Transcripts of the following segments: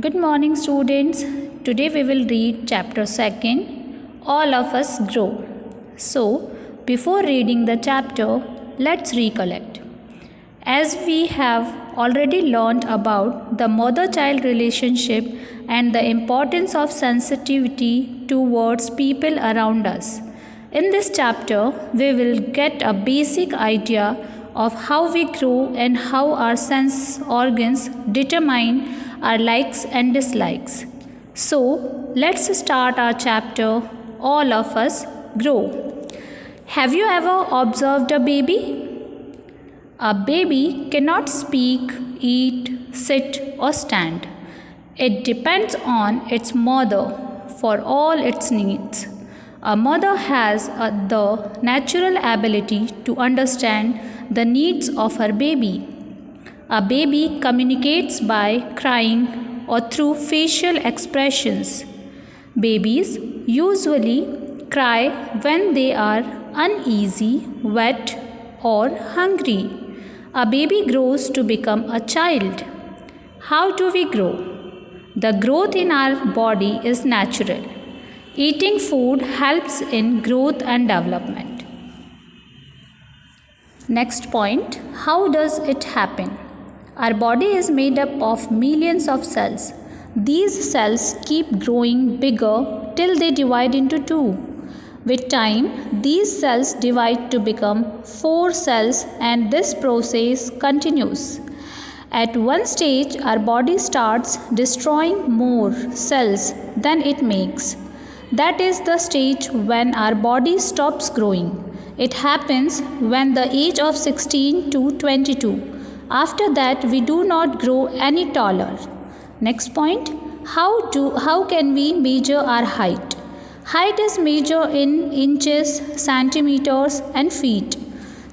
Good morning, students. Today we will read chapter 2, All of Us Grow. So, before reading the chapter, let's recollect. As we have already learned about the mother child relationship and the importance of sensitivity towards people around us, in this chapter, we will get a basic idea of how we grow and how our sense organs determine our likes and dislikes. So, let's start our chapter. All of us grow. Have you ever observed a baby? A baby cannot speak, eat, sit, or stand. It depends on its mother for all its needs. A mother has the natural ability to understand the needs of her baby. A baby communicates by crying or through facial expressions. Babies usually cry when they are uneasy, wet, or hungry. A baby grows to become a child. How do we grow? The growth in our body is natural. Eating food helps in growth and development. Next point, how does it happen? Our body is made up of millions of cells. These cells keep growing bigger till they divide into two. With time, these cells divide to become 4 cells and this process continues. At one stage, our body starts destroying more cells than it makes. That is the stage when our body stops growing. It happens when the age of 16 to 22. After that, we do not grow any taller. Next point, how can we measure our height? Height is measured in inches, centimeters and feet.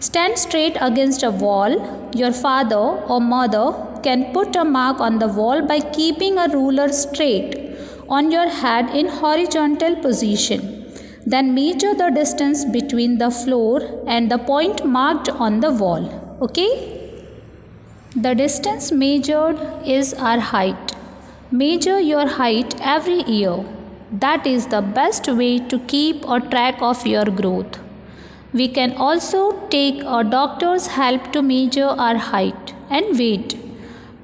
Stand straight against a wall. Your father or mother can put a mark on the wall by keeping a ruler straight on your head in horizontal position. Then measure the distance between the floor and the point marked on the wall. Okay? The distance measured is our height. Measure your height every year. That is the best way to keep a track of your growth. We can also take a doctor's help to measure our height and weight.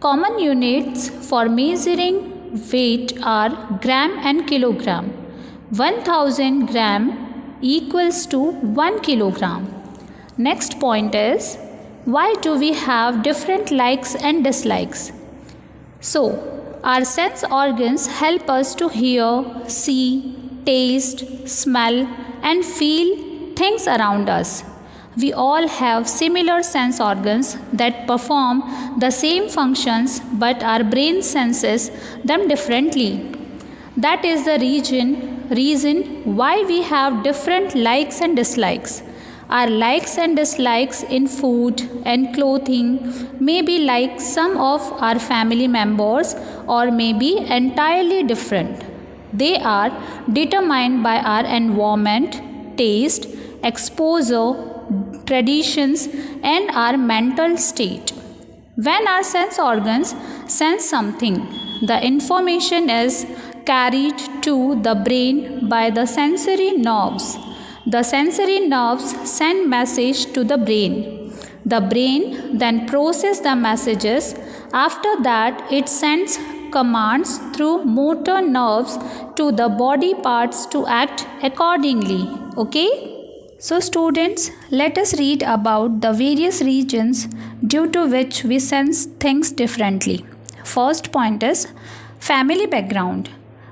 Common units for measuring weight are gram and kilogram. 1000 gram equals to 1 kilogram. Next point is, why do we have different likes and dislikes? So, our sense organs help us to hear, see, taste, smell and feel things around us. We all have similar sense organs that perform the same functions, but our brain senses them differently. That is the reason why we have different likes and dislikes. Our likes and dislikes in food and clothing may be like some of our family members or may be entirely different. They are determined by our environment, taste, exposure, traditions and our mental state. When our sense organs sense something, the information is carried to the brain by the sensory nerves. The sensory nerves send message to the brain. The brain then processes the messages. After that, it sends commands through motor nerves to the body parts to act accordingly. Okay? So students, let us read about the various regions due to which we sense things differently. First point is family background.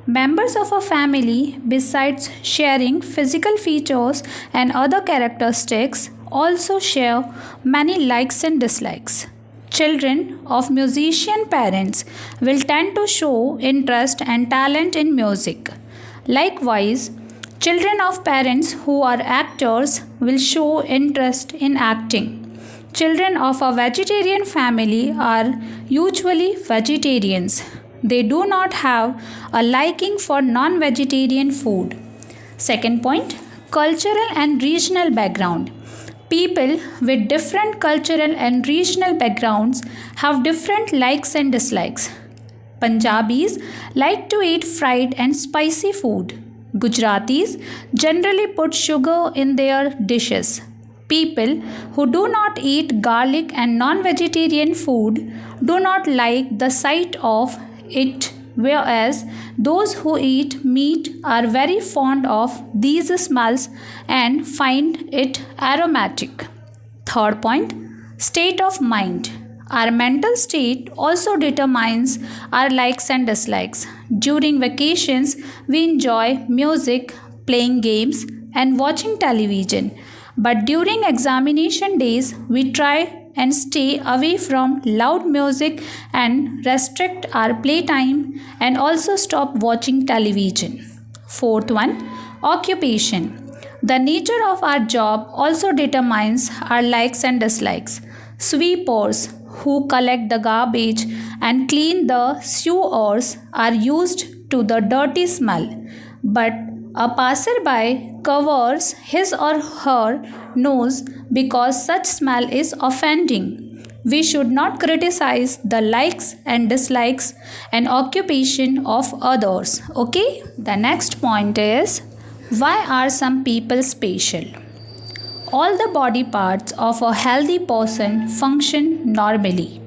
Members of a family, besides sharing physical features and other characteristics, also share many likes and dislikes. Children of musician parents will tend to show interest and talent in music. Likewise, children of parents who are actors will show interest in acting. Children of a vegetarian family are usually vegetarians. They do not have a liking for non-vegetarian food. Second point, cultural and regional background. People with different cultural and regional backgrounds have different likes and dislikes. Punjabis like to eat fried and spicy food. Gujaratis generally put sugar in their dishes. People who do not eat garlic and non vegetarian food do not like the sight of it, whereas those who eat meat are very fond of these smells and find it aromatic. Third point, state of mind. Our mental state also determines our likes and dislikes. During vacations, we enjoy music, playing games, and watching television. But during examination days, we try and stay away from loud music and restrict our playtime and also stop watching television. Fourth one, occupation. The nature of our job also determines our likes and dislikes. Sweepers who collect the garbage and clean the sewers are used to the dirty smell, but a passerby covers his or her nose because such smell is offending. We should not criticize the likes and dislikes and occupation of others. Okay? The next point is, why are some people special? All the body parts of a healthy person function normally.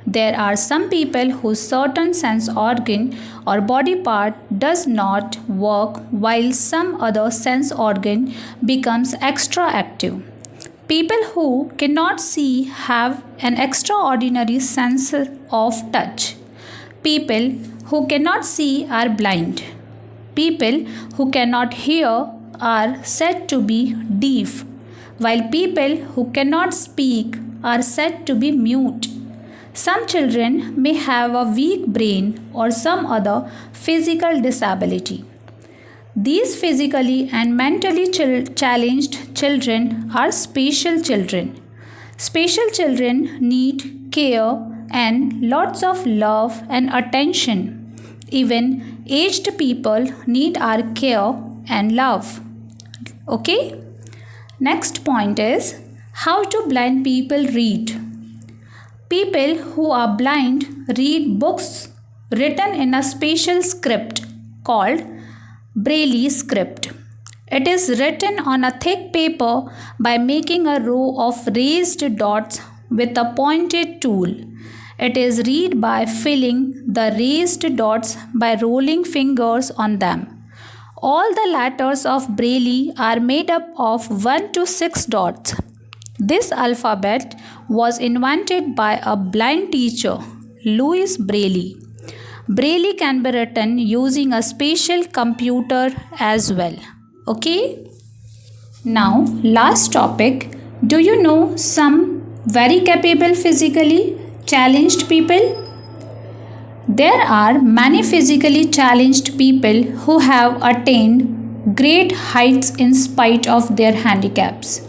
There are some people whose certain sense organ or body part does not work while some other sense organ becomes extra active. People who cannot see have an extraordinary sense of touch. People who cannot see are blind. People who cannot hear are said to be deaf, while people who cannot speak are said to be mute. Some children may have a weak brain or some other physical disability. These physically and mentally challenged children are special children. Special children need care and lots of love and attention. Even aged people need our care and love. Okay? Next point is, how do blind people read? People who are blind read books written in a special script called Braille script. It is written on a thick paper by making a row of raised dots with a pointed tool. It is read by filling the raised dots by rolling fingers on them. All the letters of Braille are made up of 1 to 6 dots. This alphabet was invented by a blind teacher, Louis Braille. Braille can be written using a special computer as well. Okay? Now, last topic. Do you know some very capable physically challenged people? There are many physically challenged people who have attained great heights in spite of their handicaps.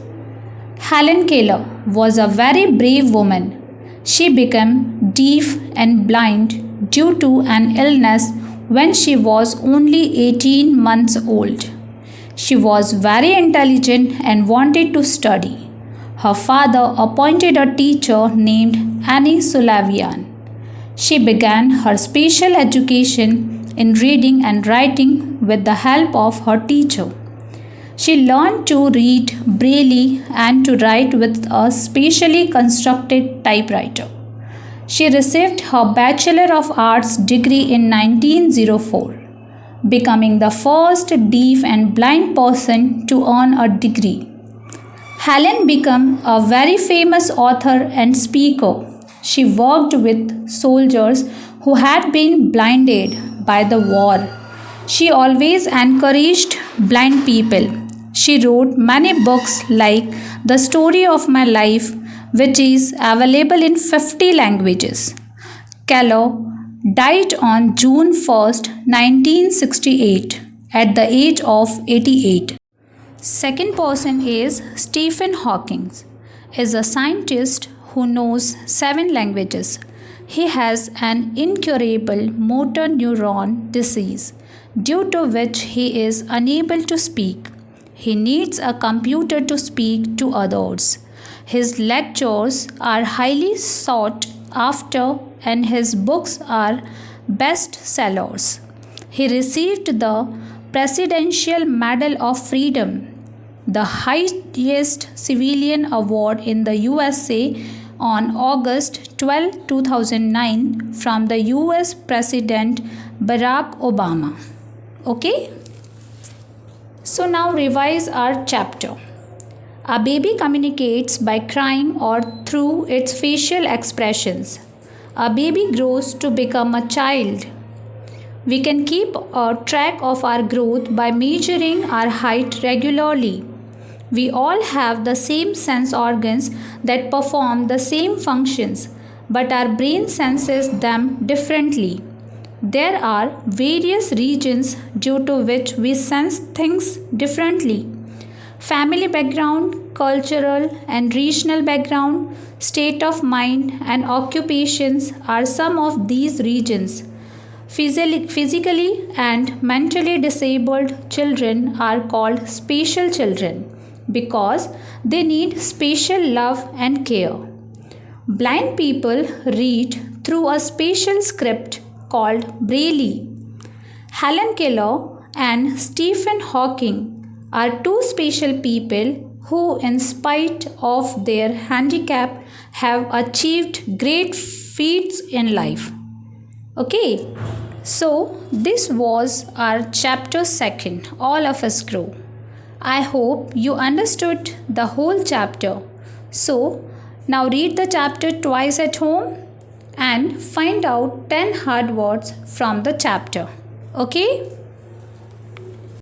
Helen Keller was a very brave woman. She became deaf and blind due to an illness when she was only 18 months old. She was very intelligent and wanted to study. Her father appointed a teacher named Annie Sullivan. She began her special education in reading and writing with the help of her teacher. She learned to read Braille and to write with a specially constructed typewriter. She received her Bachelor of Arts degree in 1904, becoming the first deaf and blind person to earn a degree. Helen became a very famous author and speaker. She worked with soldiers who had been blinded by the war. She always encouraged blind people. She wrote many books like The Story of My Life, which is available in 50 languages. Keller died on June 1st, 1968 at the age of 88. Second person is Stephen Hawking, is a scientist who knows 7 languages. He has an incurable motor neuron disease due to which he is unable to speak. He needs a computer to speak to others. His lectures are highly sought after and his books are bestsellers. He received the Presidential Medal of Freedom, the highest civilian award in the USA, on August 12, 2009 from the US President Barack Obama. Okay? So now revise our chapter. A baby communicates by crying or through its facial expressions. A baby grows to become a child. We can keep a track of our growth by measuring our height regularly. We all have the same sense organs that perform the same functions, but our brain senses them differently. There are various regions due to which we sense things differently. Family background, cultural and regional background, state of mind, and occupations are some of these regions. Physically and mentally disabled children are called special children because they need special love and care. Blind people read through a special script called Braille. Helen Keller and Stephen Hawking are two special people who, in spite of their handicap, have achieved great feats in life. Okay, so this was our chapter 2, All of Us Grow. I hope you understood the whole chapter. So, now read the chapter twice at home and find out 10 hard words from the chapter. Okay?